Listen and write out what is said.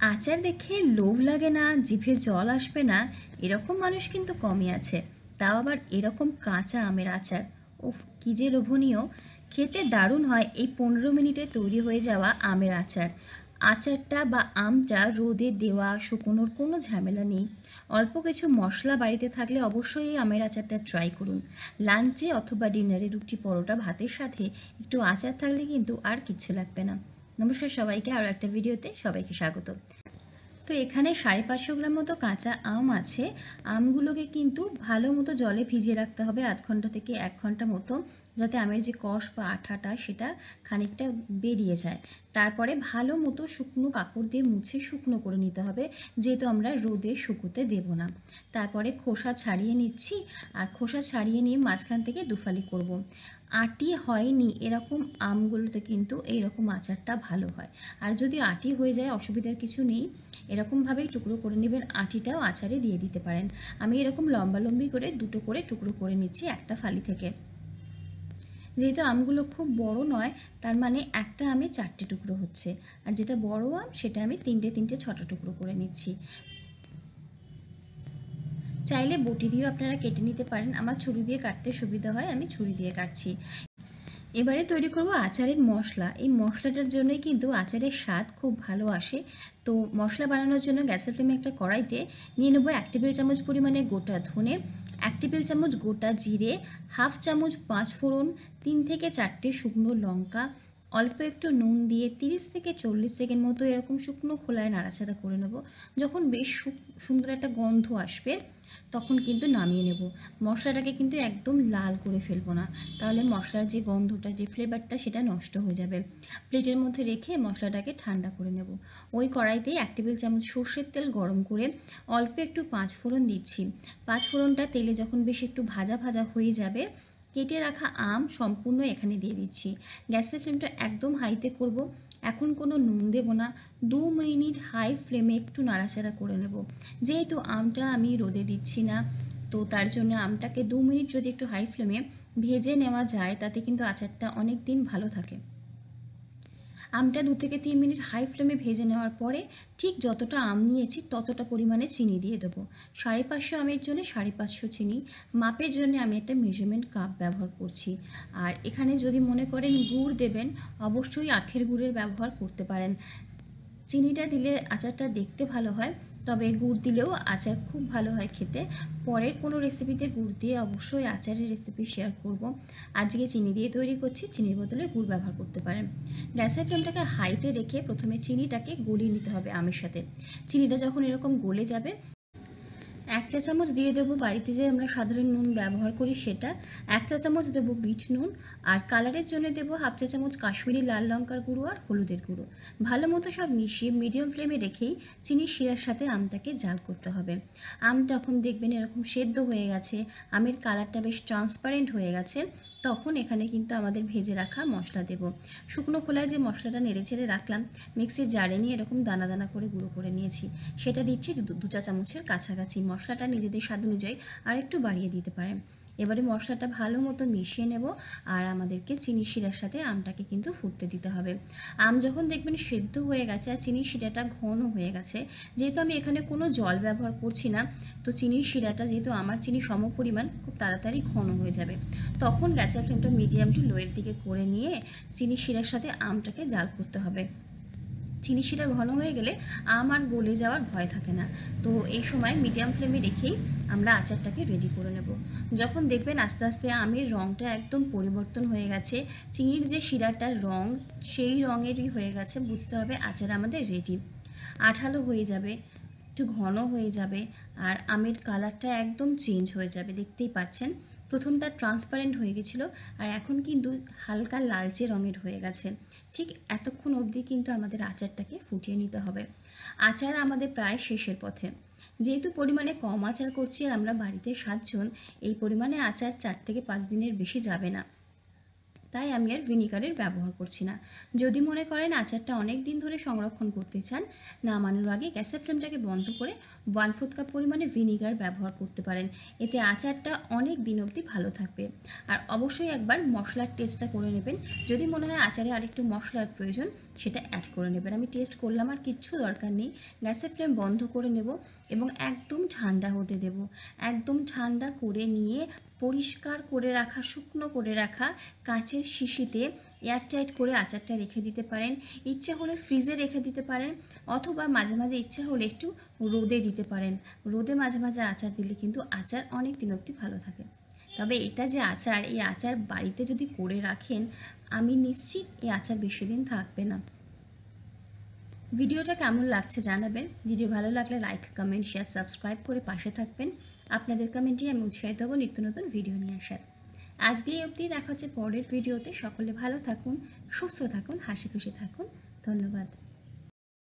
আচার দেখে লোভ লাগে না, জিভে জল আসবে না, এরকম মানুষ কিন্তু কমই আছে। তাও আবার এরকম কাঁচা আমের আচার, উফ কি যে লোভনীয়! খেতে দারুণ হয় এই 15 মিনিটে তৈরি হয়ে যাওয়া আমের আচার। আচারটা বা আমটা রোদে দেওয়া শুকোনোর কোনো ঝামেলা নেই। অল্প কিছু মশলা বাড়িতে থাকলে অবশ্যই এই আমের আচারটা ট্রাই করুন। লাঞ্চে অথবা ডিনারে রুটি পরোটা ভাতের সাথে একটু আচার থাকলে কিন্তু আর কিচ্ছু লাগবে না। নমস্কার সবাইকে, আরও একটা ভিডিওতে সবাইকে স্বাগত। তো এখানে 550 গ্রাম মতো কাঁচা আম আছে। আমগুলোকে কিন্তু ভালো মতো জলে ভিজিয়ে রাখতে হবে 0.5 ঘন্টা থেকে 1 ঘন্টা মতো, যাতে আমের যে কষ বা আঠাটা সেটা খানিকটা বেরিয়ে যায়। তারপরে ভালো মতো শুকনো কাপড় দিয়ে মুছে শুকনো করে নিতে হবে, যেহেতু আমরা রোদে শুকোতে দেব না। তারপরে খোসা ছাড়িয়ে নিচ্ছি, আর খোসা ছাড়িয়ে নিয়ে মাঝখান থেকে দুফালি করব। আটি হয়নি এরকম আমগুলোতে কিন্তু এইরকম আচারটা ভালো হয়। আর যদি আটি হয়ে যায় অসুবিধার কিছু নেই, এরকমভাবেই টুকরো করে নেবেন। আটিটাও আচারে দিয়ে দিতে পারেন। আমি এরকম লম্বালম্বি করে দুটো করে টুকরো করে নিচ্ছি একটা ফালি থেকে। যেহেতু আমগুলো খুব বড় নয়, তার মানে একটা আমে 4টে টুকরো হচ্ছে, আর যেটা বড় আম সেটা আমি 3টে 6টা টুকরো করে নিচ্ছি। চাইলে বটি দিয়েও আপনারা কেটে নিতে পারেন, আমার ছুরি দিয়ে কাটতে সুবিধা হয়, আমি ছুরি দিয়ে কাটছি। এবারে তৈরি করব আচারের মশলা। এই মশলাটার জন্যই কিন্তু আচারের স্বাদ খুব ভালো আসে। তো মশলা বানানোর জন্য গ্যাসের ফ্লেমে একটা কড়াইতে নিয়ে নেবো 1 টেবিল চামচ পরিমাণে গোটা ধনে, 1 টেবিল চামচ গোটা জিরে, হাফ চামচ 5 ফোড়ন, 3 থেকে 4টে শুকনো লঙ্কা, অল্প একটু নুন দিয়ে 30 থেকে 40 সেকেন্ড মতো এরকম শুকনো খোলায় নাড়াচাড়া করে নেব। যখন বেশ সুন্দর একটা গন্ধ আসবে তখন কিন্তু নামিয়ে নেব। মশলাটাকে কিন্তু একদম লাল করে ফেলবো না, তাহলে মশলার যে গন্ধটা, যে ফ্লেভারটা, সেটা নষ্ট হয়ে যাবে। প্লেটের মধ্যে রেখে মশলাটাকে ঠান্ডা করে নেব। ওই কড়াইতেই 1 টেবিল চামচ সর্ষের তেল গরম করে অল্প একটু 5 ফোড়ন দিচ্ছি। 5 ফোড়নটা তেলে যখন বেশ একটু ভাজা ভাজা হয়ে যাবে, কেটে রাখা আম সম্পূর্ণ এখানে দিয়ে দিচ্ছি। গ্যাসের ফ্লেমটা একদম হাইতে করব। এখন কোনো নুন দেব না, 2 মিনিট হাই ফ্লেমে একটু নাড়াচাড়া করে নেব। যেহেতু আমটা আমি রোদে দিচ্ছি না, তো তার জন্য আমটাকে 2 মিনিট যদি একটু হাই ফ্লেমে ভেজে নেওয়া যায়, তাতে কিন্তু আচারটা অনেক দিন ভালো থাকে। আমটা 2 থেকে 3 মিনিট হাই ফ্লেমে ভেজে নেওয়ার পরে ঠিক যতটা আম নিয়েছি ততটা পরিমাণে চিনি দিয়ে দেবো। 550 আমের জন্য 550 চিনি। মাপের জন্য আমি একটা মেজারমেন্ট কাপ ব্যবহার করছি। আর এখানে যদি মনে করেন গুড় দেবেন, অবশ্যই আখের গুড়ের ব্যবহার করতে পারেন। চিনিটা দিলে আচারটা দেখতে ভালো হয়, তবে গুড় দিলেও আচার খুব ভালো হয় খেতে। পরের কোনো রেসিপিতে গুড় দিয়ে অবশ্যই আচারের রেসিপি শেয়ার করব। আজকে চিনি দিয়ে তৈরি করছি, চিনির বদলে গুড় ব্যবহার করতে পারেন। গ্যাসের ফ্লেমটাকে হাইতে রেখে প্রথমে চিনিটাকে গলিয়ে নিতে হবে আমের সাথে। চিনিটা যখন এরকম গলে যাবে, 1 চা চামচ দিয়ে দেবো বাড়িতে যে আমরা সাধারণ নুন ব্যবহার করি সেটা, 1 চা চামচ দেবো বিট নুন, আর কালারের জন্য দেবো হাফ চা চামচ কাশ্মীরি লাল লঙ্কার গুঁড়ো আর হলুদের গুঁড়ো। ভালো মতো সব মিশিয়ে মিডিয়াম ফ্লেমে রেখেই চিনির শিরার সাথে আমটাকে জাল করতে হবে। আম যখন দেখবেন এরকম সেদ্ধ হয়ে গেছে, আমের কালারটা বেশ ট্রান্সপারেন্ট হয়ে গেছে, তখন এখানে কিন্তু আমাদের ভেজে রাখা মশলা দেব। শুকনো খোলায় যে মশলাটা নেড়ে ছেড়ে রাখলাম, মিক্সির জারে নিয়ে এরকম দানা দানা করে গুঁড়ো করে নিয়েছি, সেটা দিচ্ছি 2 চা চামচের কাছাকাছি। মশলাটা নিজেদের স্বাদ অনুযায়ী আর একটু বাড়িয়ে দিতে পারেন। এবারে মশলাটা ভালো মতো মিশিয়ে নেব, আর আমাদেরকে চিনি শিরার সাথে আমটাকে কিন্তু ফুটতে দিতে হবে। আম যখন দেখবেন সেদ্ধ হয়ে গেছে আর চিনির শিরাটা ঘন হয়ে গেছে, যেহেতু আমি এখানে কোনো জল ব্যবহার করছি না, তো চিনির শিরাটা যেহেতু আমার চিনি সম পরিমাণ, খুব তাড়াতাড়ি ঘন হয়ে যাবে। তখন গ্যাসের ফ্লেমটা মিডিয়াম টু লোয়ের দিকে করে নিয়ে চিনির শিরার সাথে আমটাকে জাল করতে হবে। চিনি শিরা ঘন হয়ে গেলে আম আর গলে যাওয়ার ভয় থাকে না। তো এই সময় মিডিয়াম ফ্লেমে রেখেই আমরা আচারটাকে রেডি করে নেব। যখন দেখবেন আস্তে আস্তে আমের রঙটা একদম পরিবর্তন হয়ে গেছে, চিনির যে শিরাটার রঙ সেই রঙেরই হয়ে গেছে, বুঝতে হবে আচার আমাদের রেডি। আঠালো হয়ে যাবে, একটু ঘন হয়ে যাবে, আর আমের কালারটা একদম চেঞ্জ হয়ে যাবে। দেখতেই পাচ্ছেন প্রথমটা ট্রান্সপারেন্ট হয়ে গেছিলো, আর এখন কিন্তু হালকা লালচে রঙের হয়ে গেছে। ঠিক এতক্ষণ অবধি কিন্তু আমাদের আচারটাকে ফুটিয়ে নিতে হবে। আচার আমাদের প্রায় শেষের পথে। যেহেতু পরিমাণে কম আচার করছি আর আমরা বাড়িতে 7 জন, এই পরিমাণে আচার 4 থেকে 5 দিনের বেশি যাবে না। তাই আমি আর ভিনিগারের ব্যবহার করছি না। যদি মনে করেন আচারটা অনেক দিন ধরে সংরক্ষণ করতে চান, নামানোর আগে গ্যাসের ফ্লেমটাকে বন্ধ করে 1/4 কাপ পরিমাণে ভিনিগার ব্যবহার করতে পারেন। এতে আচারটা অনেক দিন অবধি ভালো থাকবে। আর অবশ্যই একবার মশলার টেস্টটা করে নেবেন। যদি মনে হয় আচারে আরেকটু মশলার প্রয়োজন, সেটা অ্যাড করে নেবেন। আমি টেস্ট করলাম, আর কিচ্ছু দরকার নেই। গ্যাসের ফ্লেম বন্ধ করে নেব এবং একদম ঠান্ডা হতে দেব। একদম ঠান্ডা করে নিয়ে পরিষ্কার করে রাখা, শুকনো করে রাখা কাঁচের শিশিতে এয়ারটাইট করে আচারটা রেখে দিতে পারেন। ইচ্ছে হলে ফ্রিজে রেখে দিতে পারেন, অথবা মাঝে মাঝে ইচ্ছে হলে একটু রোদে দিতে পারেন। রোদে মাঝে মাঝে আচার দিলে কিন্তু আচার অনেক দিন অবধি ভালো থাকে। তবে এটা যে আচার, এই আচার বাড়িতে যদি করে রাখেন, আমি নিশ্চিত এই আচার বেশি দিন থাকবে না। ভিডিওটা কেমন লাগছে জানাবেন। ভিডিও ভালো লাগলে লাইক, কমেন্ট, শেয়ার, সাবস্ক্রাইব করে পাশে থাকবেন। আপনাদের কমেন্টে আমি উৎসাহিত হব নিত্য নতুন ভিডিও নিয়ে আসার। আজকে এই অবধি, দেখা হচ্ছে পরের ভিডিওতে। সকলে ভালো থাকুন, সুস্থ থাকুন, হাসি খুশি থাকুন। ধন্যবাদ।